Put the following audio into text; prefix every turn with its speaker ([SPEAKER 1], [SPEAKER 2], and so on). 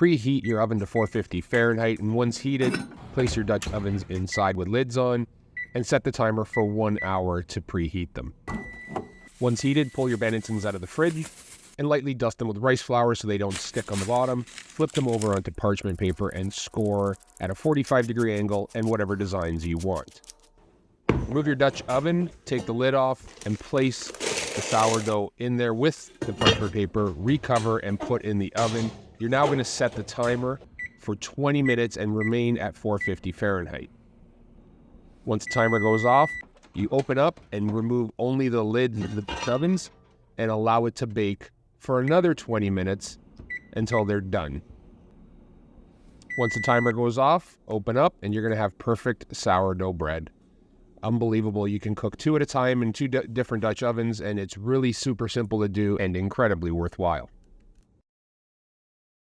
[SPEAKER 1] Preheat your oven to 450 Fahrenheit, and once heated, place your Dutch ovens inside with lids on and set the timer for 1 hour to preheat them. Once heated, pull your Benningtons out of the fridge and lightly dust them with rice flour so they don't stick on the bottom. Flip them over onto parchment paper and score at a 45-degree angle and whatever designs you want. Remove your Dutch oven, take the lid off, and place the sourdough in there with the parchment paper, recover, and put in the oven. You're now going to set the timer for 20 minutes and remain at 450 Fahrenheit. Once the timer goes off, you open up and remove only the lids of the ovens and allow it to bake for another 20 minutes until they're done. Once the timer goes off, open up and you're going to have perfect sourdough bread. Unbelievable. You can cook 2 at a time in 2 different Dutch ovens, and it's really super simple to do and incredibly worthwhile.